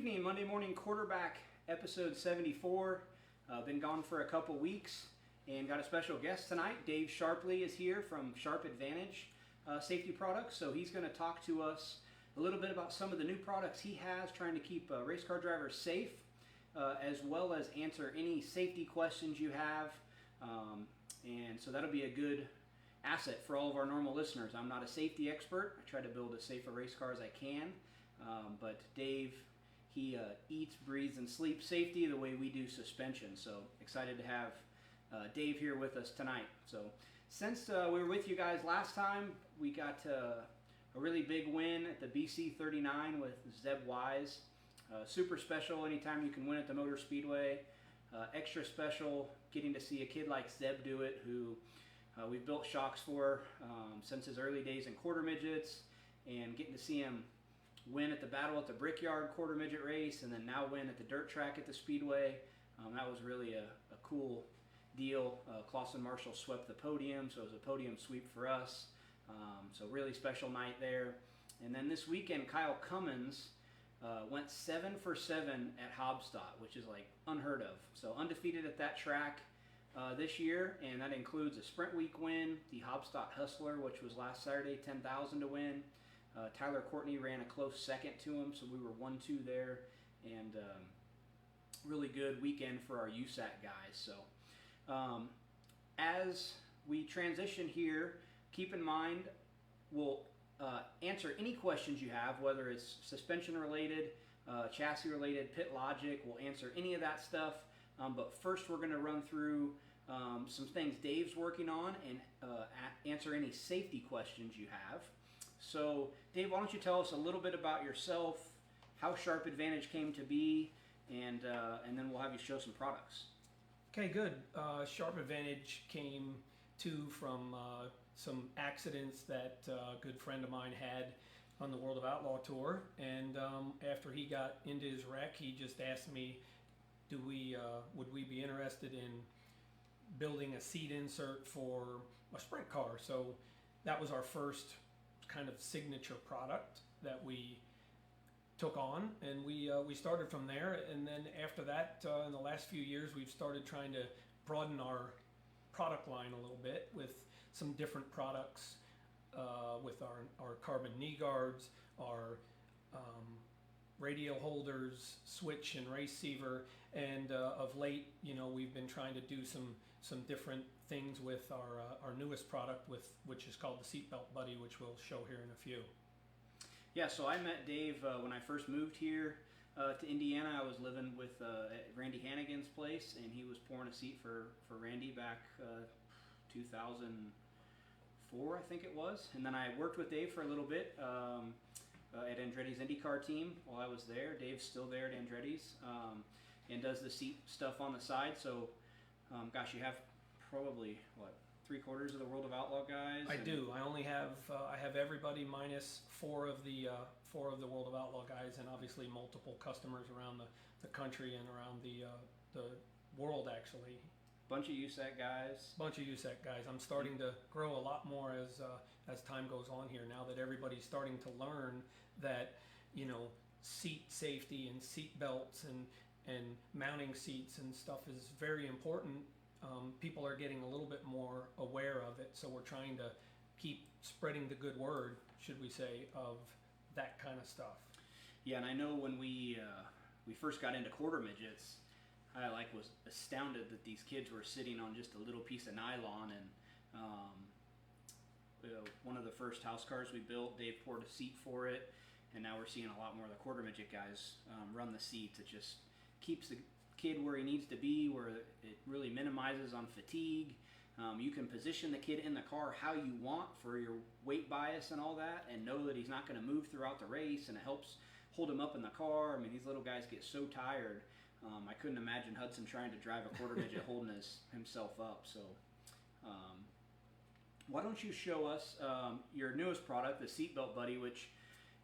evening, Monday Morning Quarterback, episode 74. Been gone for a couple weeks and got a special guest tonight. Dave Sharpley is here from Sharp Advantage Safety Products. So he's going to talk to us a little bit about some of the new products he has, trying to keep race car drivers safe, as well as answer any safety questions you have. And so that'll be a good asset for all of our normal listeners. I'm not a safety expert. I try to build as safe a race car as I can. But Dave, he eats, breathes, and sleeps safety the way we do suspension. So excited to have Dave here with us tonight. So since we were with you guys last time, we got a really big win at the BC 39 with Zeb Wise. Super special anytime you can win at the Motor Speedway. Extra special getting to see a kid like Zeb do it, who we've built shocks for since his early days in quarter midgets, and getting to see him win at the Battle at the Brickyard quarter midget race, and then now win at the dirt track at the Speedway. That was really a cool deal. Clausen Marshall swept the podium, so it was a podium sweep for us. So really special night there. And then this weekend, Kyle Cummins went 7 for 7 at Hobstadt, which is like unheard of. So undefeated at that track this year, and that includes a sprint week win, the Hobstadt Hustler, which was last Saturday, 10,000 to win. Tyler Courtney ran a close second to him, so we were 1-2 there, and really good weekend for our USAC guys. So as we transition here, keep in mind we'll answer any questions you have, whether it's suspension related, chassis related, pit logic. We'll answer any of that stuff, but first we're going to run through some things Dave's working on and answer any safety questions you have. So, Dave, why don't you tell us a little bit about yourself, how Sharp Advantage came to be, and then we'll have you show some products. Okay, good. Sharp Advantage came to from some accidents that a good friend of mine had on the World of Outlaw Tour, and after he got into his wreck, he just asked me, would we be interested in building a seat insert for a sprint car? So that was our first kind of signature product that we took on, and we started from there. And then after that, in the last few years, we've started trying to broaden our product line a little bit with some different products, with our carbon knee guards, our radial holders, switch and receiver, and of late, we've been trying to do some different things with our newest product, which is called the Seatbelt Buddy, which we'll show here in a few. Yeah, so I met Dave when I first moved here to Indiana. I was living with at Randy Hannigan's place, and he was pouring a seat for Randy back 2004, I think it was. And then I worked with Dave for a little bit at Andretti's IndyCar team while I was there. Dave's still there at Andretti's, and does the seat stuff on the side. So, gosh, you have probably, 3/4 of the World of Outlaw guys? I do. I only have I have everybody minus four of the World of Outlaw guys, and obviously multiple customers around the country and around the world, actually. Bunch of USAC guys. I'm starting to grow a lot more as time goes on here, now that everybody's starting to learn that seat safety and seat belts and mounting seats and stuff is very important. People are getting a little bit more aware of it, so we're trying to keep spreading the good word, should we say, of that kind of stuff. Yeah, and I know when we first got into quarter midgets, I was astounded that these kids were sitting on just a little piece of nylon, and one of the first house cars we built, Dave poured a seat for it, and now we're seeing a lot more of the quarter midget guys run the seats. It just keeps the kid where he needs to be, where it really minimizes on fatigue. You can position the kid in the car how you want for your weight bias and all that, and know that he's not going to move throughout the race, and it helps hold him up in the car. I mean, these little guys get so tired. I couldn't imagine Hudson trying to drive a quarter midget holding himself up. So why don't you show us your newest product, the Seatbelt Buddy, which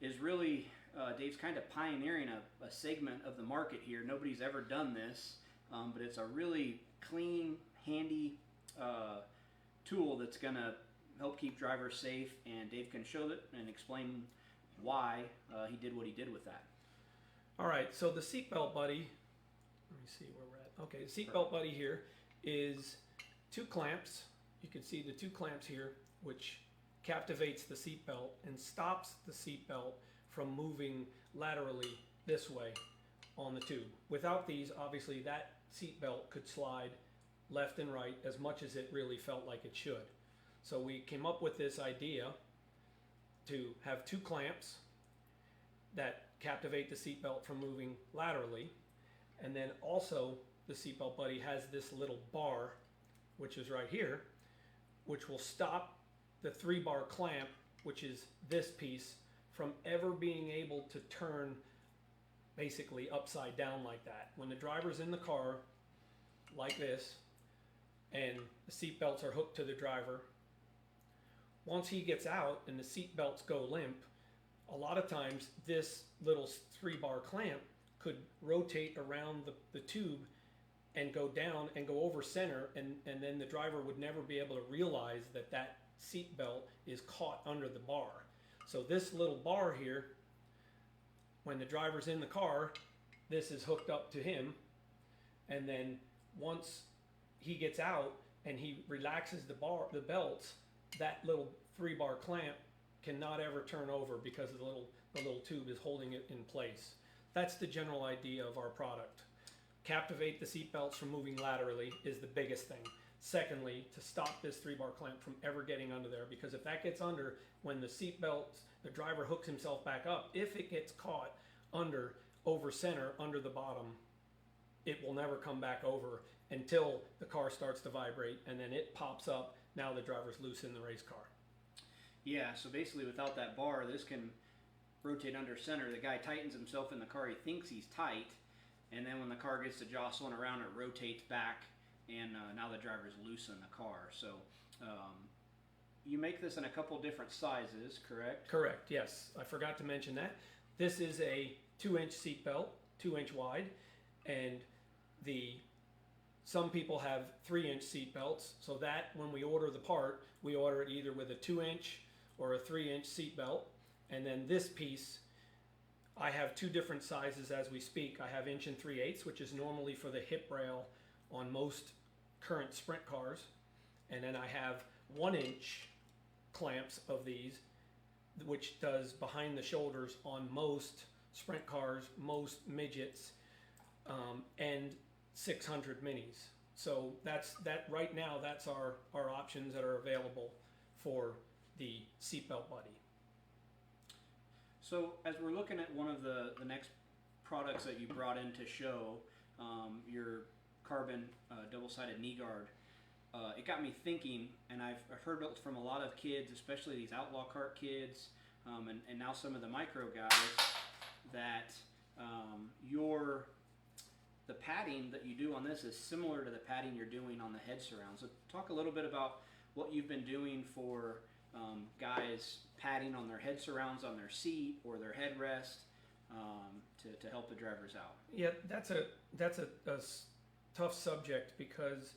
is really, Dave's kind of pioneering a segment of the market here. Nobody's ever done this, but it's a really clean, handy tool that's going to help keep drivers safe, and Dave can show it and explain why he did what he did with that. All right, so the seatbelt buddy, let me see where we're at. Okay, the seatbelt buddy here is 2 clamps. You can see the 2 clamps here, which captivates the seatbelt and stops the seatbelt from moving laterally this way on the tube. Without these, obviously that seatbelt could slide left and right as much as it really felt like it should. So we came up with this idea to have 2 clamps that captivate the seatbelt from moving laterally, and then also the seatbelt buddy has this little bar, which is right here, which will stop the 3-bar clamp, which is this piece, from ever being able to turn basically upside down like that. When the driver's in the car like this and the seat belts are hooked to the driver, once he gets out and the seat belts go limp, a lot of times this little 3-bar clamp could rotate around the tube and go down and go over center, and then the driver would never be able to realize that that seat belt is caught under the bar. So this little bar here, when the driver's in the car, this is hooked up to him, and then once he gets out and he relaxes the belts, that little 3-bar clamp cannot ever turn over because the little tube is holding it in place. That's the general idea of our product. Captivate the seat belts from moving laterally is the biggest thing. Secondly, to stop this 3-bar clamp from ever getting under there, because if that gets under, when the seat belts, the driver hooks himself back up, if it gets caught under, over center, under the bottom, it will never come back over until the car starts to vibrate, and then it pops up. Now the driver's loose in the race car. Yeah, so basically without that bar, this can rotate under center. The guy tightens himself in the car, he thinks he's tight, and then when the car gets to jostling around, it rotates back, and now the driver's loose in the car. So you make this in a couple different sizes, correct? Correct, yes. I forgot to mention that. This is a 2-inch seat belt, 2-inch wide, and some people have 3-inch seat belts, so that when we order the part, we order it either with a 2-inch or a 3-inch seat belt. And then this piece, I have 2 different sizes as we speak. I have 1 3/8, which is normally for the hip rail on most current sprint cars. And then I have 1-inch clamps of these, which does behind the shoulders on most sprint cars, most midgets, and 600 minis. So that's right now. That's our options that are available for the seatbelt buddy. So as we're looking at one of the next products that you brought in to show, your carbon double-sided knee guard, it got me thinking, and I've heard it from a lot of kids, especially these outlaw kart kids, and now some of the micro guys, that the padding that you do on this is similar to the padding you're doing on the head surround. So talk a little bit about what you've been doing for guys padding on their head surrounds on their seat or their headrest to help the drivers out. Yeah, that's a tough subject, because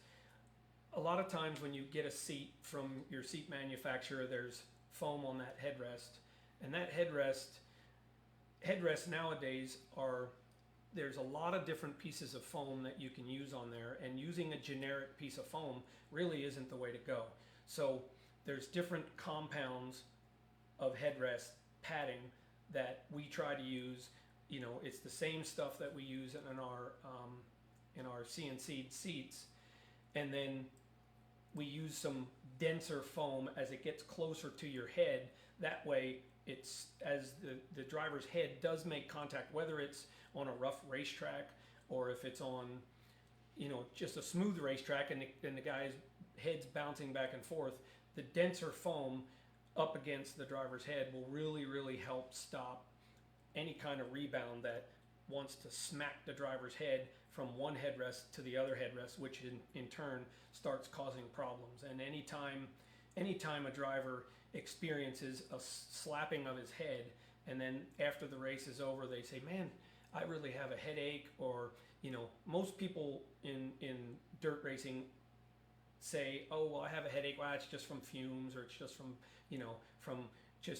a lot of times when you get a seat from your seat manufacturer, there's foam on that headrest, and that headrest nowadays there's a lot of different pieces of foam that you can use on there, and using a generic piece of foam really isn't the way to go. So there's different compounds of headrest padding that we try to use. You know, it's the same stuff that we use in our CNC seats, and then we use some denser foam as it gets closer to your head. That way, it's as the driver's head does make contact, whether it's on a rough racetrack or if it's on, just a smooth racetrack, and the guy's head's bouncing back and forth. The denser foam up against the driver's head will really, really help stop any kind of rebound that wants to smack the driver's head from one headrest to the other headrest, which in turn starts causing problems. And anytime a driver experiences a slapping of his head, and then after the race is over, they say, "Man, I really have a headache," or most people in dirt racing say, "Oh, well, I have a headache. Well, it's just from fumes, or it's just from from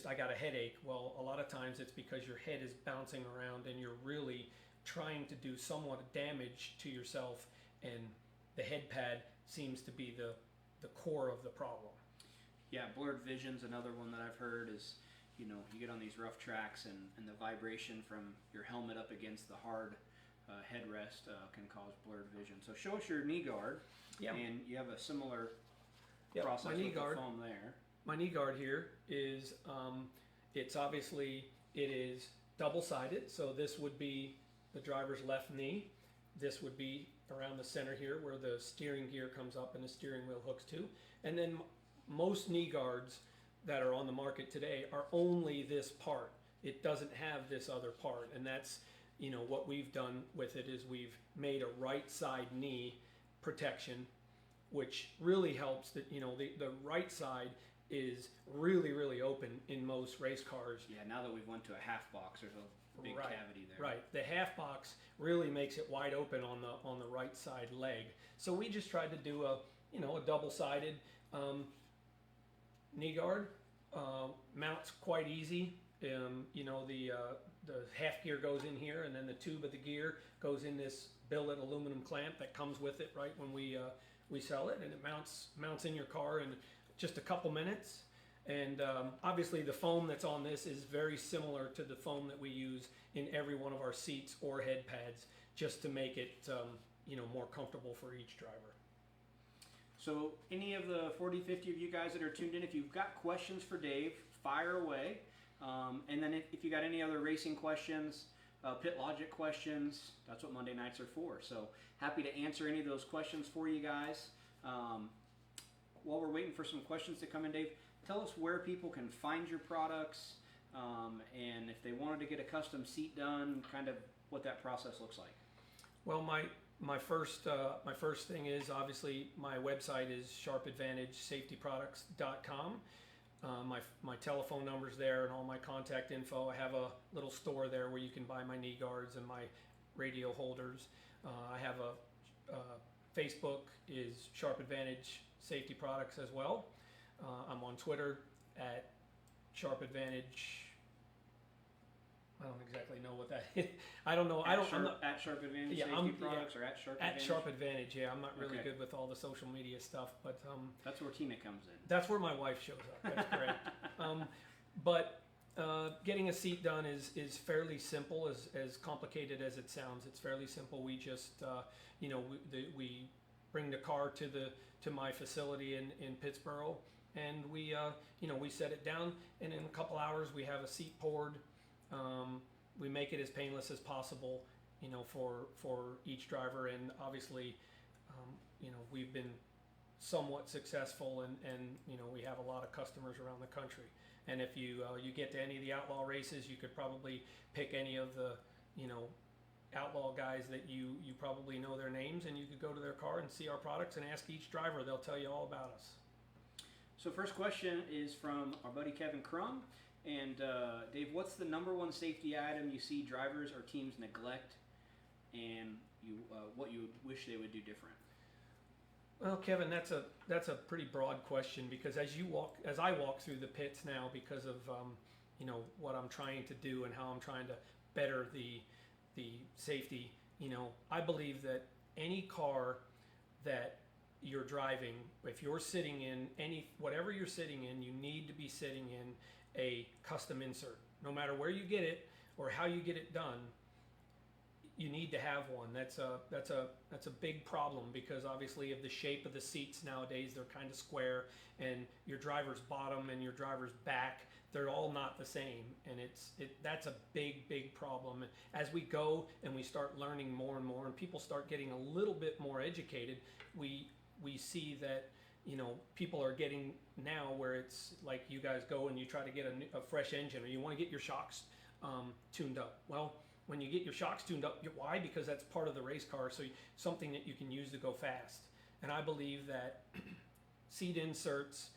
I got a headache. Well, a lot of times it's because your head is bouncing around and you're really trying to do somewhat of damage to yourself, and the head pad seems to be the core of the problem. Yeah, blurred vision's another one that I've heard is, you get on these rough tracks and the vibration from your helmet up against the hard headrest can cause blurred vision. So show us your knee guard, and you have a similar process with the foam there. My knee guard here is, it is double-sided, so this would be the driver's left knee. This would be around the center here where the steering gear comes up and the steering wheel hooks to. And then most knee guards that are on the market today are only this part. It doesn't have this other part, and that's, what we've done with it is we've made a right side knee protection, which really helps that, the right side is really, really open in most race cars. Yeah, now that we've went to a half box, there's a big cavity there. Right, the half box really makes it wide open on the right side leg. So we just tried to do a double-sided knee guard. Mounts quite easy. The half gear goes in here, and then the tube of the gear goes in this billet aluminum clamp that comes with it right when we sell it, and it mounts in your car in just a couple minutes. And obviously the foam that's on this is very similar to the foam that we use in every one of our seats or head pads, just to make it more comfortable for each driver. So any of the 40, 50 of you guys that are tuned in, if you've got questions for Dave, fire away. And then if you got any other racing questions, pit logic questions, that's what Monday nights are for. So happy to answer any of those questions for you guys. While we're waiting for some questions to come in, Dave, tell us where people can find your products, and if they wanted to get a custom seat done, kind of what that process looks like. Well, my first thing is, obviously, my website is sharpadvantagesafetyproducts.com. My telephone number's there and all my contact info. I have a little store there where you can buy my knee guards and my radio holders. I have a Facebook is Sharp Advantage Safety Products as well. I'm on Twitter at Sharp Advantage. I don't exactly know what that is. I don't know. At Sharp Advantage Safety Products or at Sharp Advantage? At Sharp Advantage, yeah. I'm not really good with all the social media stuff, but that's where Tina comes in. That's where my wife shows up. That's correct. But getting a seat done is fairly simple, as complicated as it sounds. It's fairly simple. We just we bring the car to my facility in Pittsburgh, and we set it down, and in a couple hours we have a seat poured. We make it as painless as possible, for each driver, and obviously, we've been somewhat successful, and we have a lot of customers around the country. And if you get to any of the outlaw races, you could probably pick any of the outlaw guys that you probably know their names, and you could go to their car and see our products and ask each driver. They'll tell you all about us. So first question is from our buddy Kevin Crum. And Dave, what's the number one safety item you see drivers or teams neglect, and what you would wish they would do different? Well, Kevin, that's a pretty broad question, because as I walk through the pits now, because of what I'm trying to do and how I'm trying to better the safety, I believe that any car that you're driving, if you're sitting in whatever you're sitting in, you need to be sitting in a custom insert. No matter where you get it or how you get it done, you need to have one. That's a big problem, because obviously of the shape of the seats nowadays, they're kind of square, and your driver's bottom and your driver's back, they're all not the same, and that's a big problem. As we go and we start learning more and more, and people start getting a little bit more educated, we see that people are getting now where it's like you guys go and you try to get a fresh engine, or you want to get your shocks tuned up. Well, when you get your shocks tuned up, why? Because that's part of the race car, so something that you can use to go fast. And I believe that seat inserts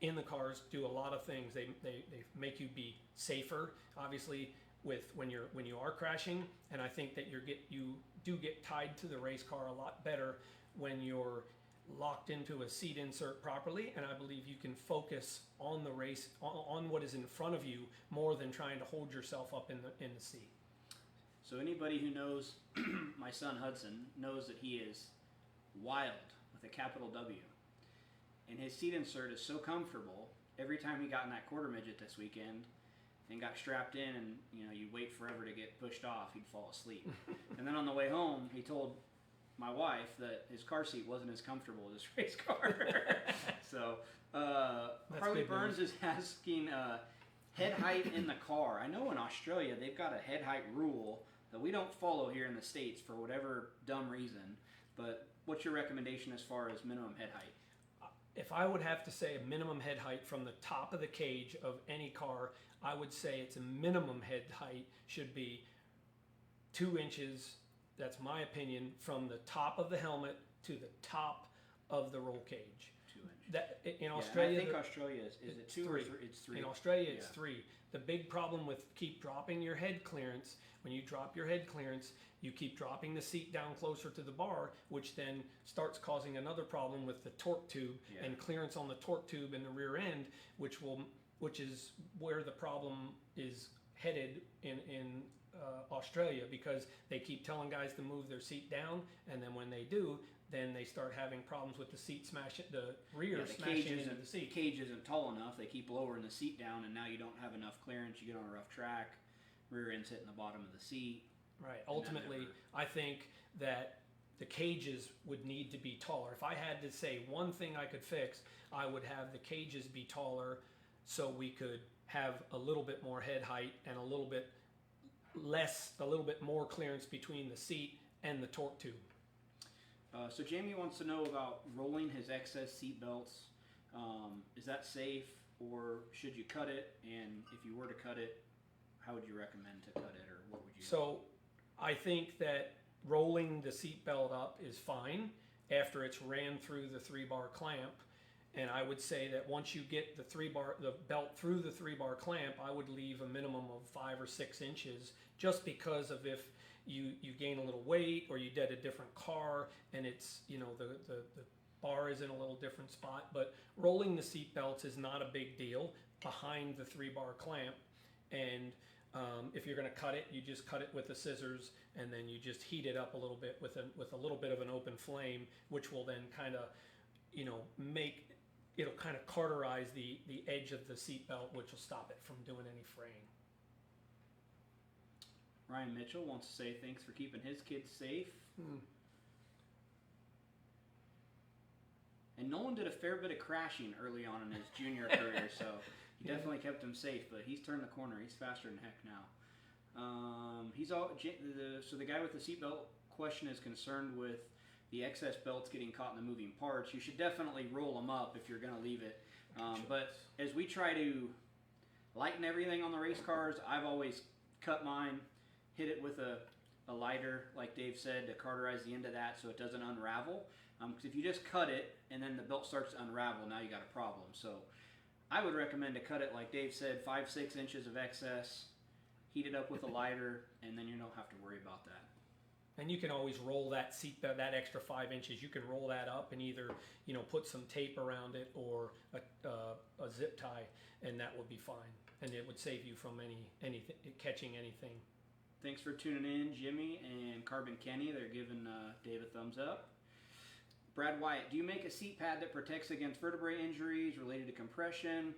in the cars do a lot of things. They make you be safer, obviously, when you are crashing, and I think that you do get tied to the race car a lot better when you're locked into a seat insert properly, and I believe you can focus on the race, on what is in front of you, more than trying to hold yourself up in the seat. So anybody who knows my son Hudson knows that he is wild with a capital W. And his seat insert is so comfortable. Every time he got in that quarter midget this weekend and got strapped in, and you'd wait forever to get pushed off, he'd fall asleep. And then on the way home, he told my wife that his car seat wasn't as comfortable as his race car. So Harley Burns is asking head height in the car. I know in Australia they've got a head height rule that we don't follow here in the States for whatever dumb reason. But what's your recommendation as far as minimum head height? If I would have to say a minimum head height from the top of the cage of any car, I would say its minimum head height should be 2 inches. That's my opinion, from the top of the helmet to the top of the roll cage. 2 inches. That in Australia, I think Australia is it 2 or 3? It's 3. In Australia, it's 3. The big problem with keep dropping your head clearance, when you drop your head clearance, you keep dropping the seat down closer to the bar, which then starts causing another problem with the torque tube and clearance on the torque tube in the rear end, which is where the problem is headed in Australia, because they keep telling guys to move their seat down, and then when they do, then they start having problems with the seat smashing, the rear smashing into the seat. The cage isn't tall enough. They keep lowering the seat down, and now you don't have enough clearance. You get on a rough track, rear end's hitting the bottom of the seat. Right. Ultimately, I think that the cages would need to be taller. If I had to say one thing I could fix, I would have the cages be taller so we could have a little bit more head height and a little bit more clearance between the seat and the torque tube. So Jamie wants to know about rolling his excess seat belts. Is that safe, or should you cut it? And if you were to cut it, how would you recommend to cut it, or what would you? So I think that rolling the seat belt up is fine after it's ran through the 3-bar clamp. And I would say that once you get the belt through the 3-bar clamp, I would leave a minimum of 5 or 6 inches, just because of if you gain a little weight, or you get a different car and it's, the bar is in a little different spot. But rolling the seat belts is not a big deal behind the 3-bar clamp. And if you're going to cut it, you just cut it with the scissors, and then you just heat it up a little bit with a little bit of an open flame, which will then kind of, it'll kind of cauterize the edge of the seat belt, which will stop it from doing any fraying. Ryan Mitchell wants to say thanks for keeping his kids safe. And Nolan did a fair bit of crashing early on in his junior career, so he definitely kept him safe. But he's turned the corner. He's faster than heck now. So the guy with the seatbelt question is concerned with the excess belts getting caught in the moving parts. You should definitely roll them up if you're going to leave it. But as we try to lighten everything on the race cars, I've always cut mine, hit it with a lighter, like Dave said, to cauterize the end of that so it doesn't unravel. Because if you just cut it and then the belt starts to unravel, now you got a problem. So I would recommend to cut it, like Dave said, 5-6 inches of excess, heat it up with a lighter, and then you don't have to worry about that. And you can always roll that seat, that extra 5 inches. You can roll that up and either put some tape around it or a zip tie, and that would be fine. And it would save you from anything catching anything. Thanks for tuning in, Jimmy and Carbon Kenny. They're giving Dave a thumbs up. Brad Wyatt, do you make a seat pad that protects against vertebrae injuries related to compression?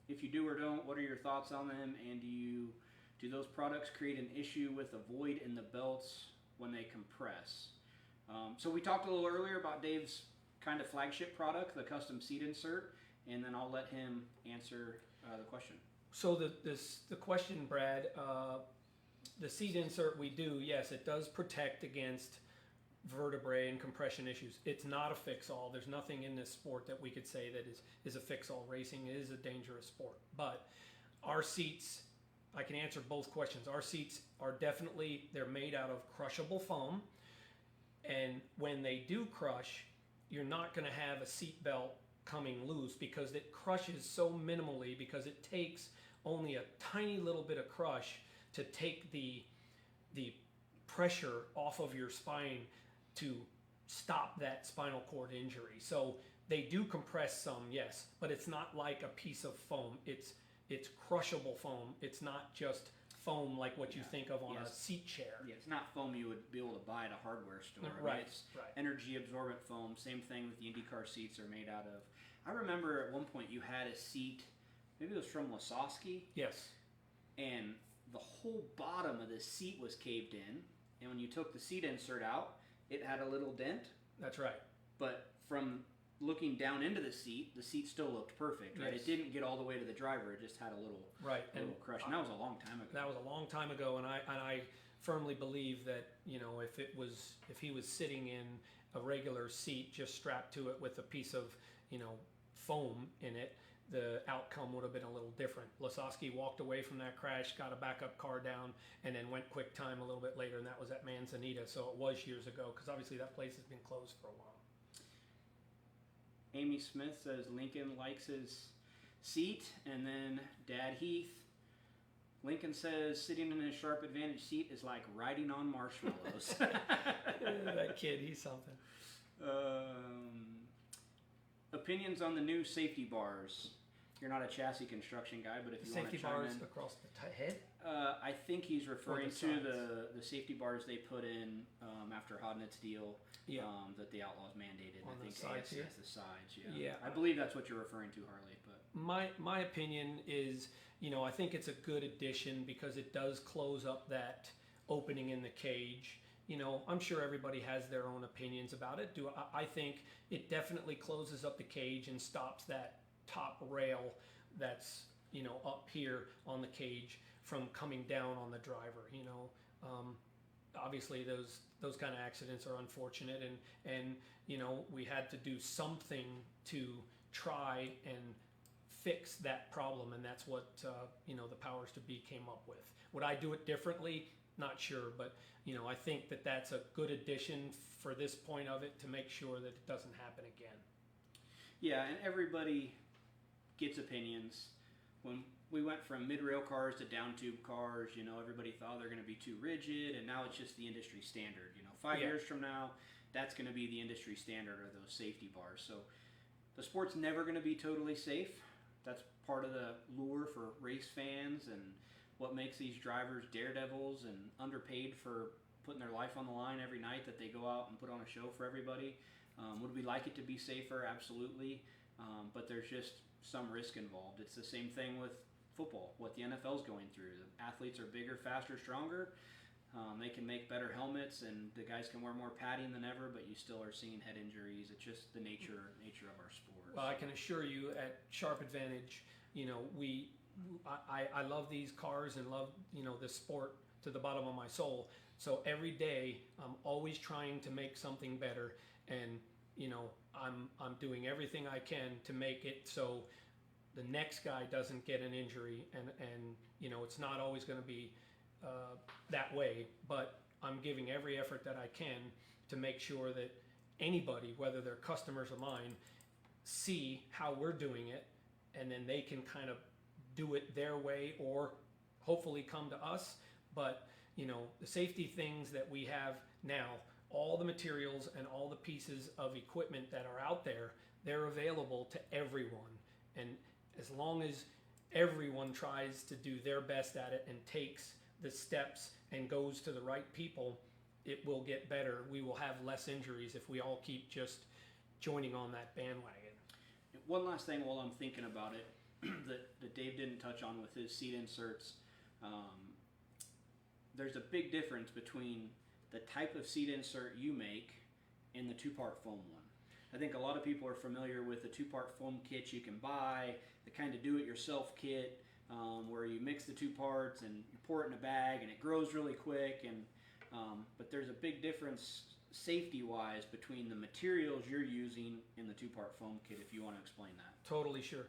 If you do or don't, what are your thoughts on them? And do those products create an issue with a void in the belts when they compress? So we talked a little earlier about Dave's kind of flagship product, the custom seat insert, and then I'll let him answer the question. So the question, Brad, the seat insert we do, yes, it does protect against vertebrae and compression issues. It's not a fix-all. There's nothing in this sport that we could say that is a fix-all. Racing is a dangerous sport. But our seats, I can answer both questions. Our seats are definitely, they're made out of crushable foam. And when they do crush, you're not going to have a seat belt coming loose because it crushes so minimally, because it takes only a tiny little bit of crush to take the pressure off of your spine to stop that spinal cord injury. So they do compress some, yes, but it's not like a piece of foam. It's crushable foam. It's not just foam like what you think of on a seat chair. Yeah, it's not foam you would be able to buy at a hardware store. Right, I mean, it's energy absorbent foam. Same thing with the IndyCar seats are made out of. I remember at one point you had a seat, maybe it was from Lasowski. Yes. And the whole bottom of the seat was caved in. And when you took the seat insert out, it had a little dent. That's right. But from looking down into the seat still looked perfect, right? Yes. It didn't get all the way to the driver. It just had a little crush. And that was a long time ago. That was a long time ago, and I firmly believe that, you know, if he was sitting in a regular seat just strapped to it with a piece of, you know, foam in it, the outcome would have been a little different. Lasowski walked away from that crash, got a backup car down, and then went quick time a little bit later, and that was at Manzanita. So it was years ago, because obviously that place has been closed for a while. Amy Smith says Lincoln likes his seat, and then Dad Heath. Lincoln says sitting in his Sharp Advantage seat is like riding on marshmallows. That kid, he's something. Opinions on the new safety bars. You're not a chassis construction guy, but if you want to chime in. Safety bars across the head? I think he's referring to the safety bars they put in after Hodnett's deal that the Outlaws mandated. On I think the sides here? the sides, Yeah. I believe that's what you're referring to, Harley. But My opinion is, you know, I think it's a good addition because it does close up that opening in the cage. You know, I'm sure everybody has their own opinions about it. I think it definitely closes up the cage and stops that top rail that's, you know, up here on the cage from coming down on the driver. You know, obviously those kind of accidents are unfortunate, and you know, we had to do something to try and fix that problem, and that's what you know, the powers to be came up with. Would I do it differently? Not sure, but you know, I think that that's a good addition for this point of it to make sure that it doesn't happen again. Yeah, and everybody gets opinions. When we went from mid-rail cars to down-tube cars, you know, everybody thought they're going to be too rigid, and now it's just the industry standard. You know, 5 years from now, that's going to be the industry standard, or those safety bars. So the sport's never going to be totally safe. That's part of the lure for race fans and what makes these drivers daredevils and underpaid for putting their life on the line every night that they go out and put on a show for everybody. Would we like it to be safer? Absolutely. But there's just some risk involved. It's the same thing with football, what the NFL's going through. The athletes are bigger, faster, stronger. They can make better helmets, and the guys can wear more padding than ever, but you still are seeing head injuries. It's just the nature of our sport. Well, I can assure you at Sharp Advantage, you know, I love these cars and love, you know, this sport to the bottom of my soul. So every day I'm always trying to make something better, and you know, I'm doing everything I can to make it so the next guy doesn't get an injury, and you know, it's not always going to be that way, but I'm giving every effort that I can to make sure that anybody, whether they're customers of mine, see how we're doing it, and then they can kind of do it their way or hopefully come to us. But you know, the safety things that we have now, all the materials and all the pieces of equipment that are out there, they're available to everyone. And as long as everyone tries to do their best at it and takes the steps and goes to the right people, it will get better. We will have less injuries if we all keep just joining on that bandwagon. One last thing while I'm thinking about it that Dave didn't touch on with his seat inserts. There's a big difference between the type of seat insert you make and the two-part foam one. I think a lot of people are familiar with the two-part foam kits you can buy, the kind of do-it-yourself kit where you mix the two parts and you pour it in a bag and it grows really quick. And but there's a big difference safety-wise between the materials you're using in the two-part foam kit, if you want to explain that. Totally sure.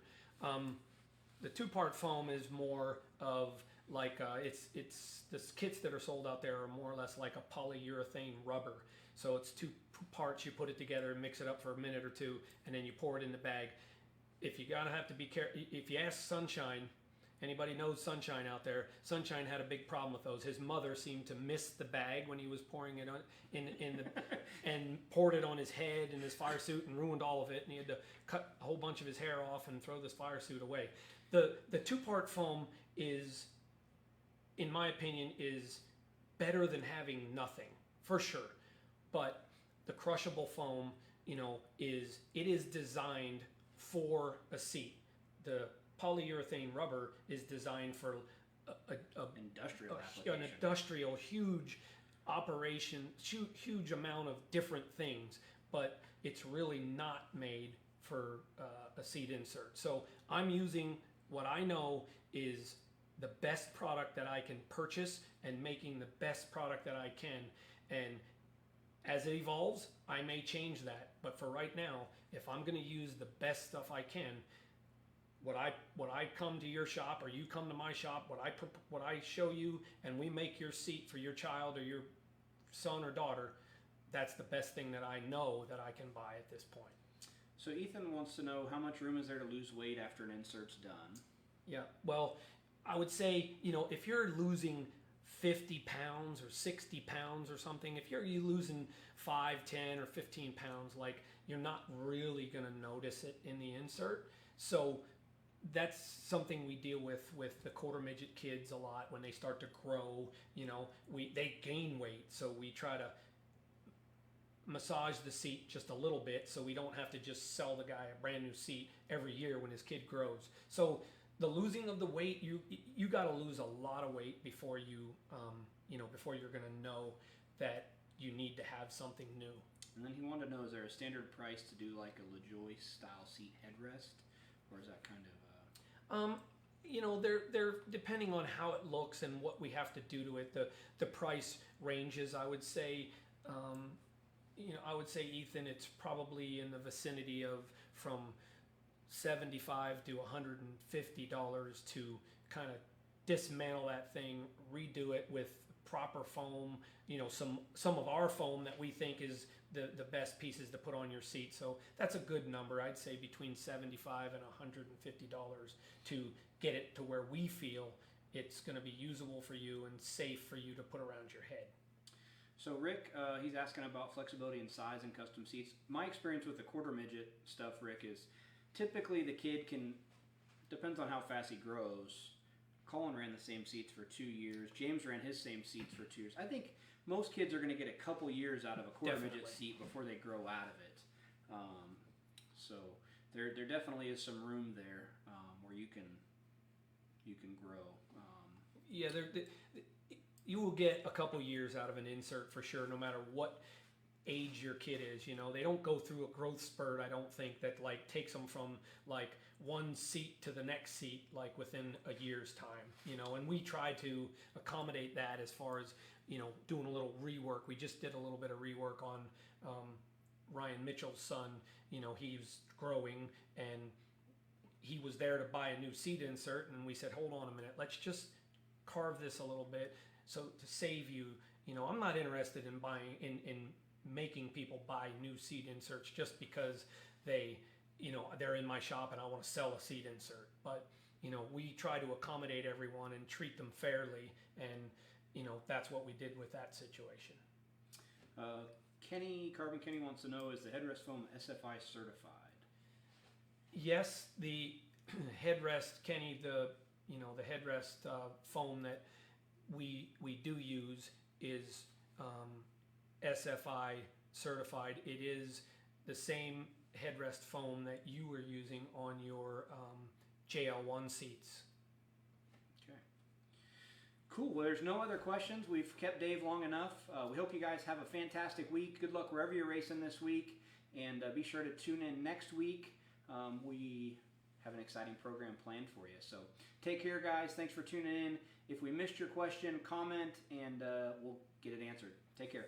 The two-part foam is more of like it's the kits that are sold out there are more or less like a polyurethane rubber. So it's two parts, you put it together and mix it up for a minute or two, and then you pour it in the bag. If you gotta have to be careful, if you ask Sunshine Anybody knows Sunshine out there? Sunshine had a big problem with those. His mother seemed to miss the bag when he was pouring it on in the and poured it on his head and his fire suit and ruined all of it. And he had to cut a whole bunch of his hair off and throw this fire suit away. The 2-part foam is, in my opinion, is better than having nothing for sure. But the crushable foam, is designed for a seat. The polyurethane rubber is designed for an industrial huge operation, huge amount of different things, but it's really not made for a seat insert. So I'm using what I know is the best product that I can purchase and making the best product that I can. And as it evolves, I may change that. But for right now, if I'm going to use the best stuff I can, what I come to your shop or you come to my shop, what I show you, and we make your seat for your child or your son or daughter, that's the best thing that I know that I can buy at this point. So Ethan wants to know, how much room is there to lose weight after an insert's done? Yeah, well, I would say, if you're losing 50 pounds or 60 pounds or something, if you're losing 5, 10, or 15 pounds, like, you're not really going to notice it in the insert. So that's something we deal with the quarter midget kids a lot. When they start to grow, they gain weight, so we try to massage the seat just a little bit so we don't have to just sell the guy a brand new seat every year when his kid grows. So the losing of the weight, you got to lose a lot of weight before before you're going to know that you need to have something new. And then he wanted to know, is there a standard price to do like a LaJoy style seat headrest, or is that kind of they're depending on how it looks and what we have to do to it. The price ranges. I would say, Ethan, it's probably in the vicinity of from $75 to $150 to kind of dismantle that thing, redo it with proper foam. Some of our foam that we think is the best pieces to put on your seat. So that's a good number. I'd say between $75 and $150 to get it to where we feel it's going to be usable for you and safe for you to put around your head. So Rick, he's asking about flexibility in size and custom seats. My experience with the quarter midget stuff, Rick, is typically the kid depends on how fast he grows. Colin ran the same seats for 2 years. James ran his same seats for 2 years. I think most kids are going to get a couple years out of a quarter midget seat before they grow out of it. So there definitely is some room there where you can grow. You will get a couple years out of an insert for sure, no matter what age your kid is. They don't go through a growth spurt, I don't think, that like takes them from like one seat to the next seat like within a year's time. And we try to accommodate that as far as doing a little rework. We just did a little bit of rework on Ryan Mitchell's son. He was growing and he was there to buy a new seat insert, and we said, hold on a minute, let's just carve this a little bit so to save you. I'm not interested in buying in making people buy new seat inserts just because they're in my shop and I want to sell a seat insert. But we try to accommodate everyone and treat them fairly, and that's what we did with that situation. Carbon Kenny wants to know, is the headrest foam SFI certified? Yes, the headrest, Kenny, the headrest foam that we do use is SFI certified. It is the same headrest foam that you were using on your JL1 seats. Okay. Cool. Well, there's no other questions. We've kept Dave long enough. We hope you guys have a fantastic week. Good luck wherever you're racing this week. And be sure to tune in next week. We have an exciting program planned for you. So take care, guys. Thanks for tuning in. If we missed your question, comment, and we'll get it answered. Take care.